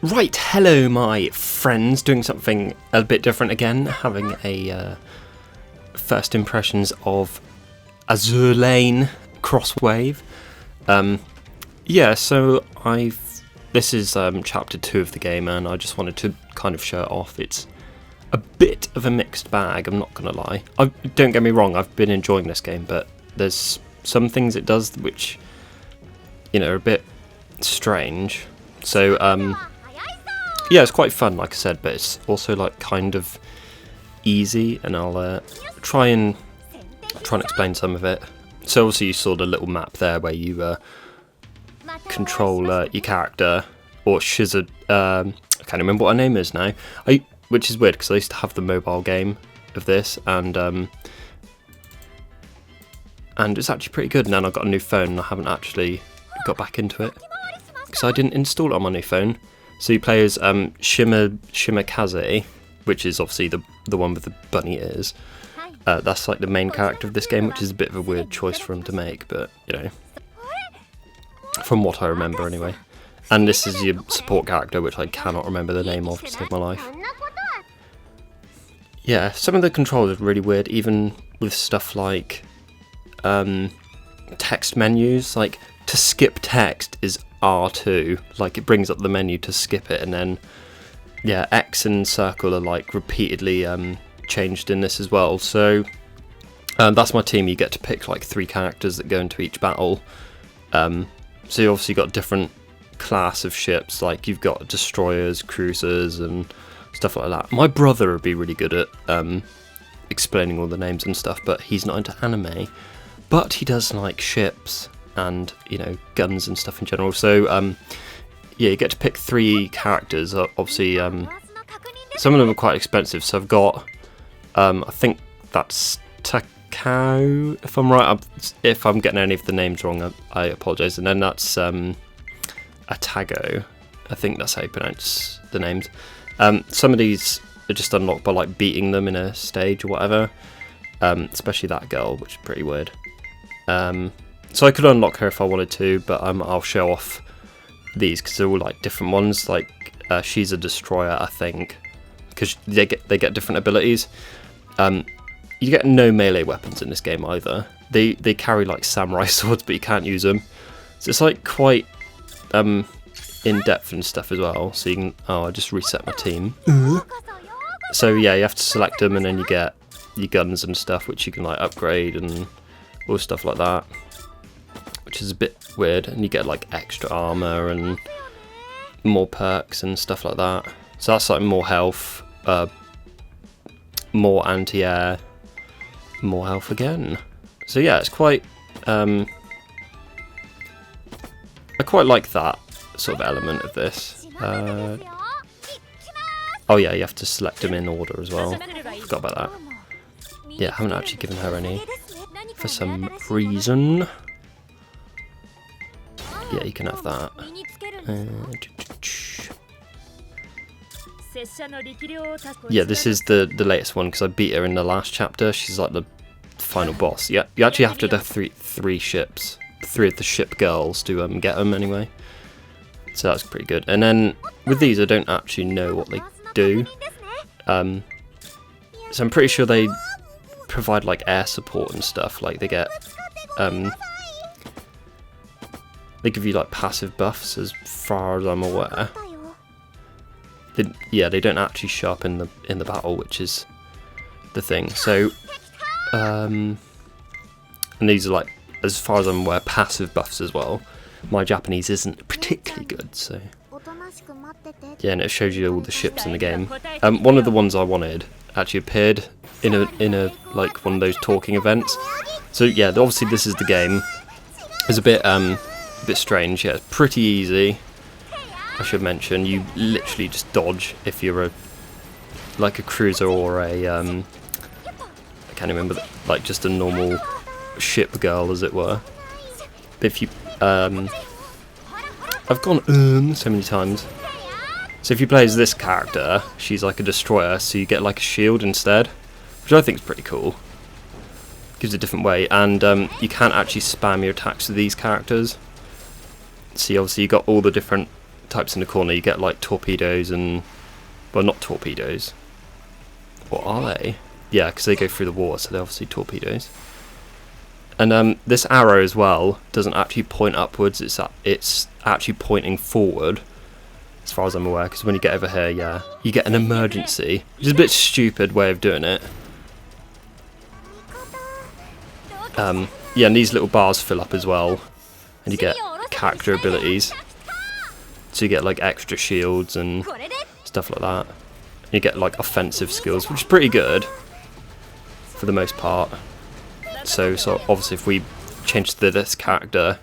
Right, hello my friends, doing something a bit different again, having a first impressions of Azur Lane Crosswave. So this is chapter 2 of the game, and I just wanted to kind of show it off. It's a bit of a mixed bag, I'm not going to lie. Don't get me wrong, I've been enjoying this game, but there's some things it does which, are a bit strange. So, yeah, it's quite fun, like I said, but it's also like kind of easy, and I'll try and explain some of it. So obviously you saw the little map there where you control your character, or Shizard. I can't remember what her name is now. Which is weird because I used to have the mobile game of this, and it's actually pretty good. And then I got a new phone, and I haven't actually got back into it because I didn't install it on my new phone. So you play as Shimakaze, which is obviously the one with the bunny ears. That's like the main character of this game, which is a bit of a weird choice for him to make, but from what I remember anyway. And this is your support character, which I cannot remember the name of to save my life. Yeah, some of the controls are really weird, even with stuff like text menus. Like, to skip text is R2, like it brings up the menu to skip it, and then yeah, X and circle are like repeatedly changed in this as well. So that's my team. You get to pick like 3 characters that go into each battle. So you obviously got different class of ships, like you've got destroyers, cruisers, and stuff like that. My brother would be really good at explaining all the names and stuff, but he's not into anime. But he does like ships and guns and stuff in general. So yeah, you get to pick 3 characters. Obviously, some of them are quite expensive. So I've got I think that's Takao, if I'm right. If I'm getting any of the names wrong, I apologise. And then that's Atago. I think that's how you pronounce the names. Some of these are just unlocked by like beating them in a stage or whatever. Especially that girl, which is pretty weird. So I could unlock her if I wanted to, but I'll show off these because they're all like different ones. Like she's a destroyer, I think, because they get different abilities. You get no melee weapons in this game either. They carry like samurai swords, but you can't use them. So it's like quite in depth and stuff as well. So you can I just reset my team. So yeah, you have to select them, and then you get your guns and stuff, which you can like upgrade and all stuff like that, which is a bit weird. And you get like extra armor and more perks and stuff like that. So that's like more health, more anti-air, more health again. So yeah, it's quite I quite like that sort of element of this. Oh yeah, you have to select them in order as well. Forgot about that. Yeah, I haven't actually given her any for some reason. Yeah, you can have that. Yeah, this is the latest one because I beat her in the last chapter. She's like the final boss. Yeah, you actually have to do three ships, 3 of the ship girls to get them anyway. So that's pretty good. And then with these, I don't actually know what they do. So I'm pretty sure they provide like air support and stuff. Like they get they give you like passive buffs, as far as I'm aware. They don't actually show up in the battle, which is the thing. So and these are like, as far as I'm aware, passive buffs as well. My Japanese isn't particularly good, so yeah, and it shows you all the ships in the game. One of the ones I wanted actually appeared in a like one of those talking events. So yeah, obviously this is the game. It's a bit strange. Yeah, it's pretty easy. I should mention, you literally just dodge if you're a cruiser or a I can't remember, like just a normal ship girl, as it were. If you I've gone so many times. So if you play as this character, she's like a destroyer, so you get like a shield instead, which I think is pretty cool. Gives a different way, and you can't actually spam your attacks with these characters. See, obviously you got all the different types in the corner, you get like torpedoes and, well, not torpedoes. What are they? Yeah, because they go through the water, so they're obviously torpedoes. And this arrow as well doesn't actually point upwards, it's actually pointing forward, as far as I'm aware, because when you get over here, yeah, you get an emergency, which is a bit stupid way of doing it. Yeah, and these little bars fill up as well, and you get character abilities, so you get like extra shields and stuff like that. And you get like offensive skills, which is pretty good for the most part. So obviously if we change to this character,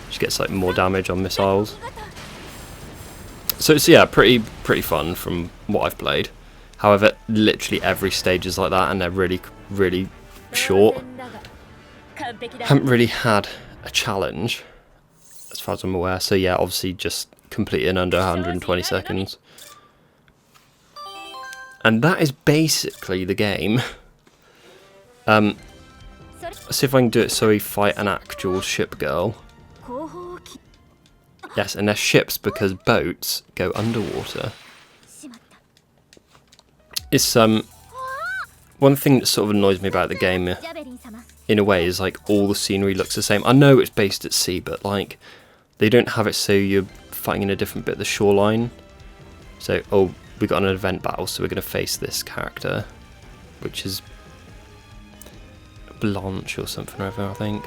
she gets like more damage on missiles. So it's, yeah, pretty fun from what I've played. However, literally every stage is like that, and they're really short. Haven't really had a challenge as far as I'm aware, so yeah, obviously just complete in under 120 seconds. And that is basically the game. Let's see if I can do it so we fight an actual ship girl. Yes, and they're ships because boats go underwater. It's one thing that sort of annoys me about the game, in a way, is like all the scenery looks the same. I know it's based at sea, but like they don't have it so you're fighting in a different bit of the shoreline. So, oh, we got an event battle, so we're going to face this character, which is Blanche or something or other, I think.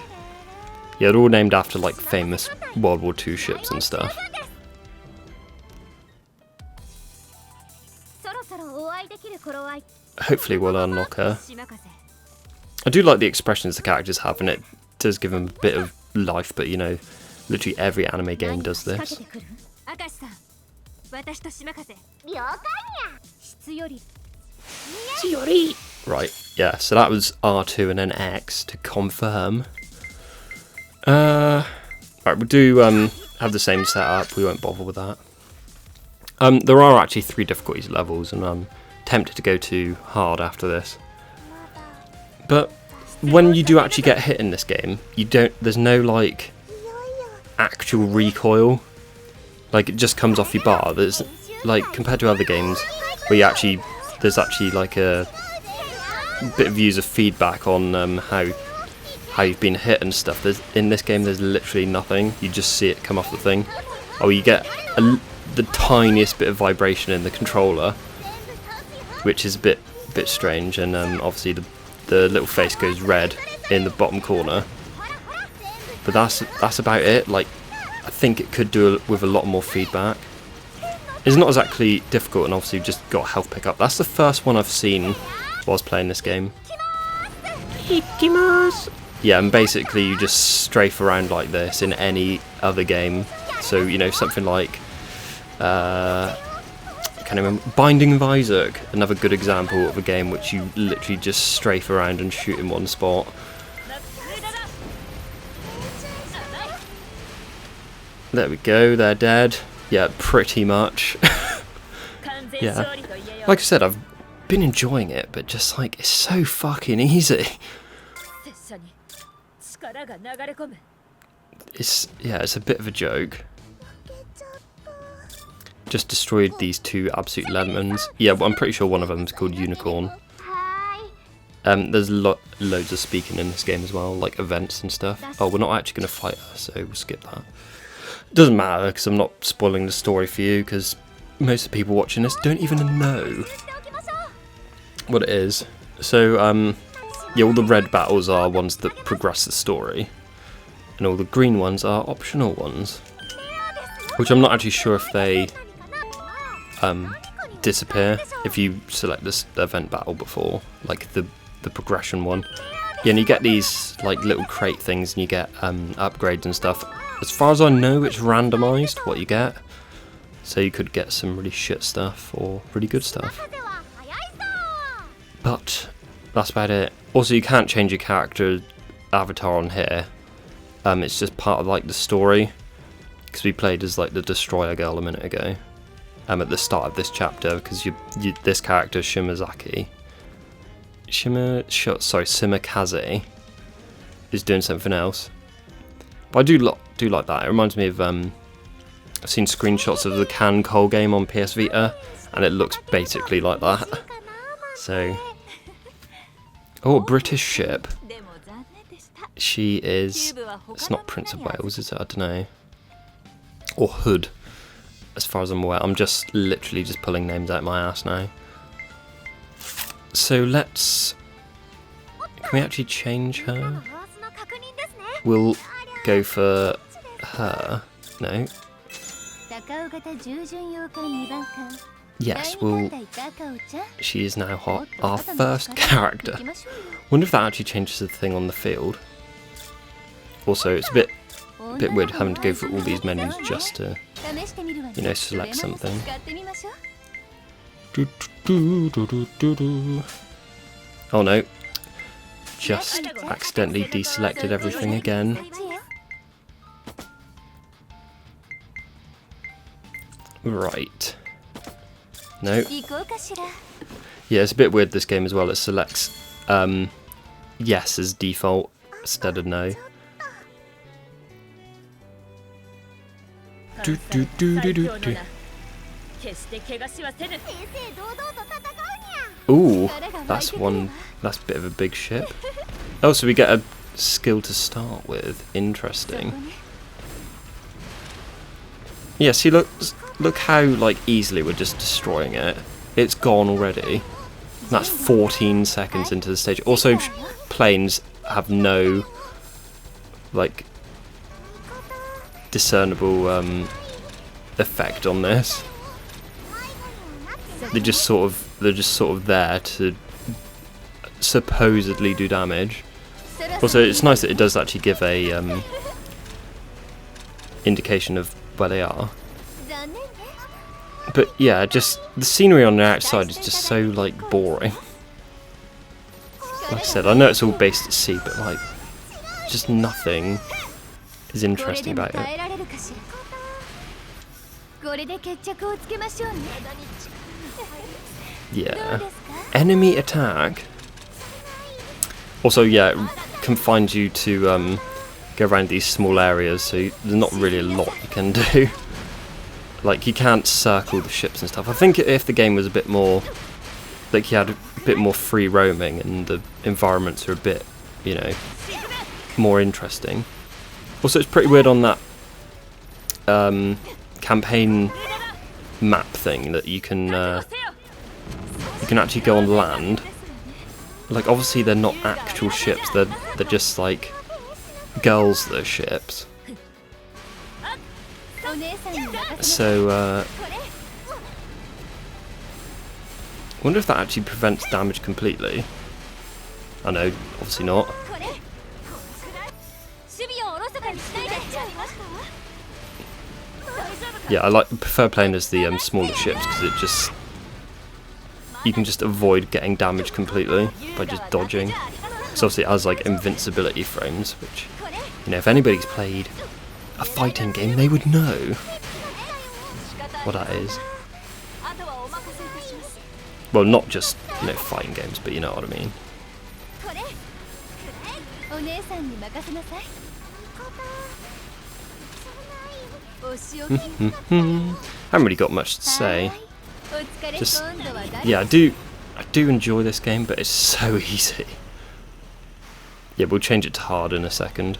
Yeah, they're all named after like famous World War II ships and stuff. Hopefully we'll unlock her. I do like the expressions the characters have, and it does give them a bit of life, but you know, literally every anime game does this. Right, yeah, so that was R2 and then X to confirm. Right, we'll do have the same setup, we won't bother with that. There are actually 3 difficulty levels, and I'm tempted to go to hard after this. But when you do actually get hit in this game, there's no like actual recoil. Like, it just comes off your bar. There's like, compared to other games where there's actually like a bit of user feedback on how you've been hit and stuff. In this game there's literally nothing. You just see it come off the thing. Oh, you get the tiniest bit of vibration in the controller, which is a bit strange, and obviously the little face goes red in the bottom corner. But that's about it. Like, I think it could do with a lot more feedback. It's not exactly difficult, and obviously you've just got health pickup. That's the first one I've seen whilst playing this game. Yeah, and basically you just strafe around like this in any other game. So, you know, something like I can't remember, Binding of Isaac, another good example of a game which you literally just strafe around and shoot in one spot. There we go, they're dead. Yeah, pretty much. Yeah, like I said, I've been enjoying it, but just like, it's so fucking easy. It's a bit of a joke. Just destroyed these 2 absolute lemons. Yeah, but I'm pretty sure one of them is called Unicorn. There's loads of speaking in this game as well, like events and stuff. Oh, we're not actually going to fight her, so we'll skip that. Doesn't matter, because I'm not spoiling the story for you, because most of the people watching this don't even know what it is. So, yeah, all the red battles are ones that progress the story, and all the green ones are optional ones, which I'm not actually sure if they disappear if you select this event battle before, like the progression one. Yeah, and you get these like little crate things, and you get upgrades and stuff. As far as I know, it's randomised what you get, so you could get some really shit stuff or really good stuff. But that's about it. Also, you can't change your character avatar on here. It's just part of like the story, because we played as like the destroyer girl a minute ago. At the start of this chapter, because this character Shimazaki, Shimakaze, is doing something else. But I do like that. It reminds me of I've seen screenshots of the Can Cole game on PS Vita, and it looks basically like that. So, oh, a British ship. She is. It's not Prince of Wales, is it? I don't know. Or Hood, as far as I'm aware. I'm just literally just pulling names out my ass now. So let's. Can we actually change her? We'll go for her. No. Yes, she is now hot. Our first character. Wonder if that actually changes the thing on the field. Also, it's a bit weird having to go through all these menus just to, you know, select something. Oh no. Just accidentally deselected everything again. Right. No. Yeah, it's a bit weird this game as well. It selects yes as default instead of no. Ooh, that's one. That's a bit of a big ship. Oh, so we get a skill to start with. Interesting. Yeah, see, look how like easily we're just destroying it. It's gone already. That's 14 seconds into the stage. Also, planes have no like discernible effect on this. They're just sort of there to supposedly do damage. Also, it's nice that it does actually give a indication of where they are. But yeah, just the scenery on the outside is just so like boring. Like I said, I know it's all based at sea, but like just nothing is interesting about it. Yeah. Enemy attack. Also, yeah, it confines you to go around these small areas, so there's not really a lot you can do. Like, you can't circle the ships and stuff. I think if the game was a bit more, like, you had a bit more free roaming and the environments are a bit, you know, more interesting. Also, it's pretty weird on that campaign map thing that you can actually go on land. Like, obviously they're not actual ships, they're just like girls that are ships. So wonder if that actually prevents damage completely. I know, obviously not. Yeah, I prefer playing as the smaller ships because it just, you can just avoid getting damaged completely by just dodging. So obviously it has like invincibility frames, which, you know, if anybody's played a fighting game, they would know what that is. Well, not just, you know, fighting games, but you know what I mean. Haven't really got much to say. Just, yeah, I do enjoy this game, but it's so easy. Yeah, we'll change it to hard in a second.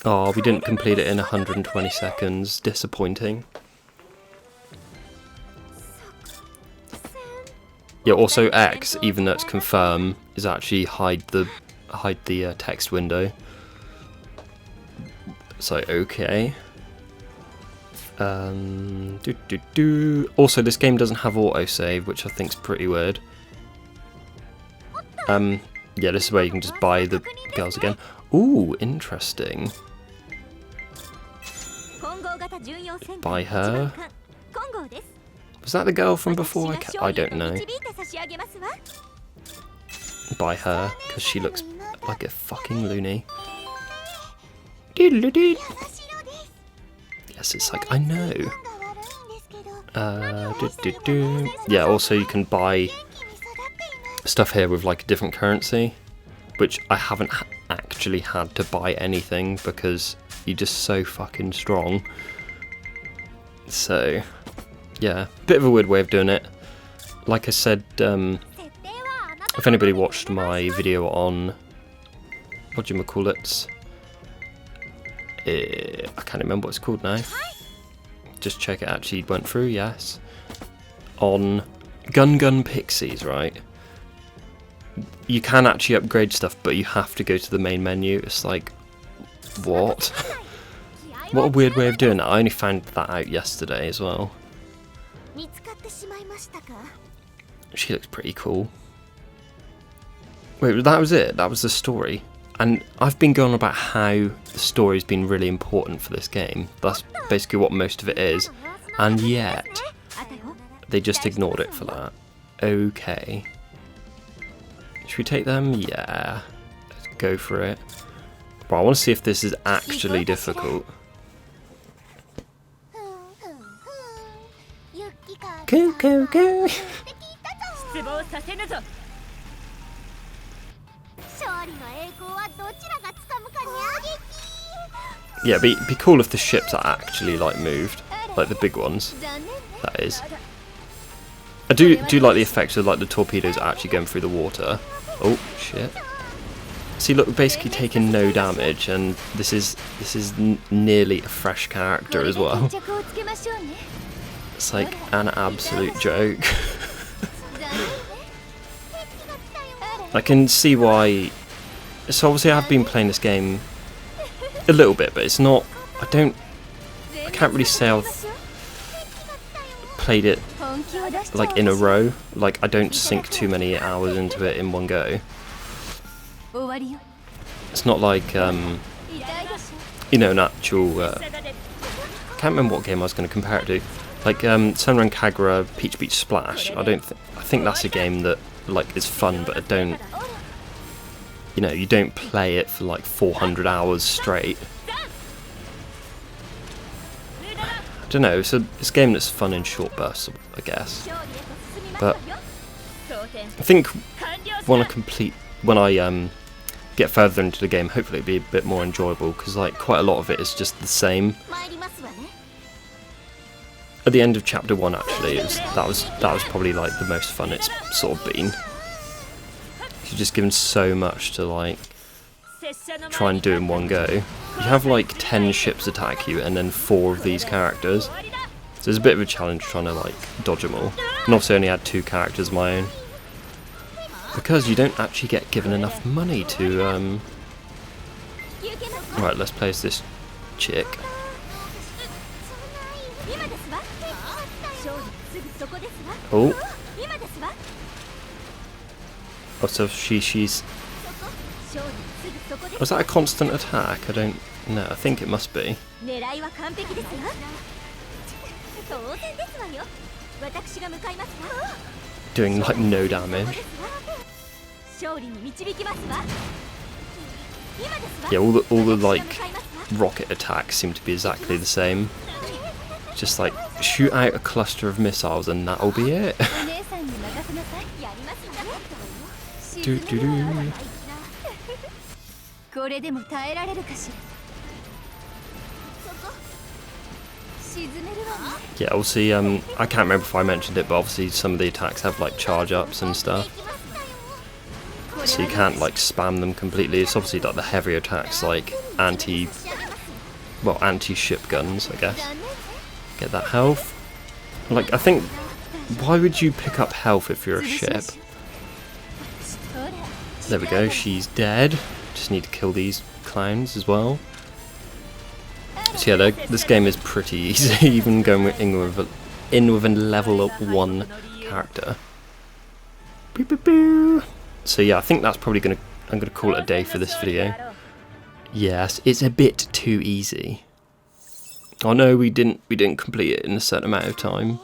Oh, we didn't complete it in 120 seconds. Disappointing. Yeah, also X, even though it's confirm, is actually hide the text window. So okay. Also, this game doesn't have autosave, which I think is pretty weird. Yeah, this is where you can just buy the girls again. Ooh, interesting. Buy her. Was that the girl from before? I don't know. Buy her, because she looks like a fucking loony. Yes, it's like, I know. Yeah, also you can buy stuff here with like a different currency. which I haven't actually had to buy anything because you're just so fucking strong. So, yeah, bit of a weird way of doing it. Like I said, if anybody watched my video on, what do you call it? I can't remember what it's called now. Just check it actually went through, yes. On Gun Pixies, right? You can actually upgrade stuff, but you have to go to the main menu. It's like, what? What a weird way of doing it. I only found that out yesterday as well. She looks pretty cool. Wait, that was it? That was the story? And I've been going on about how the story's been really important for this game. That's basically what most of it is. And yet, they just ignored it for that. Okay. Should we take them? Yeah. Let's go for it. But I want to see if this is actually difficult. Go, go, go! Yeah, be cool if the ships are actually like moved, like the big ones. That is. I do like the effects of like the torpedoes actually going through the water. Oh shit! See, look, we're basically taking no damage, and this is nearly a fresh character as well. It's like an absolute joke. I can see why. So obviously I've been playing this game a little bit, but it's not. I can't really say I've played it like in a row. Like I don't sink too many hours into it in one go. It's not like you know, an actual. I can't remember what game I was going to compare it to. Like Senran Kagura Peach Beach Splash. I think that's a game that like is fun, but I don't. You know, you don't play it for like 400 hours straight. I don't know. It's a game that's fun in short bursts, I guess. But I think when I get further into the game, hopefully it'll be a bit more enjoyable because like quite a lot of it is just the same. At the end of chapter 1, actually, that was probably like the most fun it's sort of been. You're just given so much to like try and do in one go. You have like 10 ships attack you and then 4 of these characters. So it's a bit of a challenge trying to like dodge them all. And also I only had 2 characters of my own. Because you don't actually get given enough money to Right, let's play as this chick. Oh. Oh, so she's... Was that a constant attack? I don't know. I think it must be. Doing like no damage. Yeah, all the like rocket attacks seem to be exactly the same. Just like shoot out a cluster of missiles and that'll be it. Do, do, do. Yeah, obviously, I can't remember if I mentioned it, but obviously some of the attacks have like charge ups and stuff. So you can't like spam them completely. It's obviously like the heavier attacks like anti-ship guns, I guess. Get that health. Like, I think, why would you pick up health if you're a ship? There we go, she's dead. Just need to kill these clowns as well. So yeah, this game is pretty easy, even going in with a level 1 character. Boo, boo, boo. So yeah, I think that's probably I'm gonna call it a day for this video. Yes, it's a bit too easy. Oh no, we didn't complete it in a certain amount of time.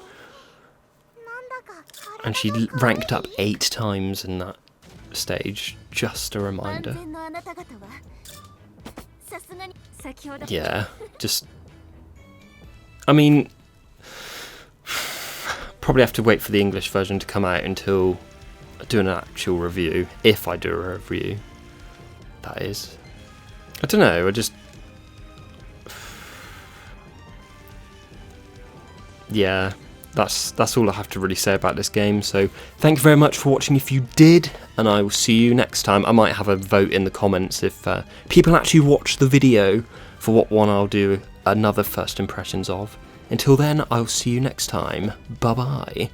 And she ranked up 8 times in that stage, just a reminder. Yeah, just... I mean... Probably have to wait for the English version to come out until I do an actual review, if I do a review. that is. I don't know, I just... Yeah, that's all I have to really say about this game. So thank you very much for watching if you did, and I will see you next time. I might have a vote in the comments if people actually watch the video for what one I'll do another first impressions of. Until then, I'll see you next time. Bye bye.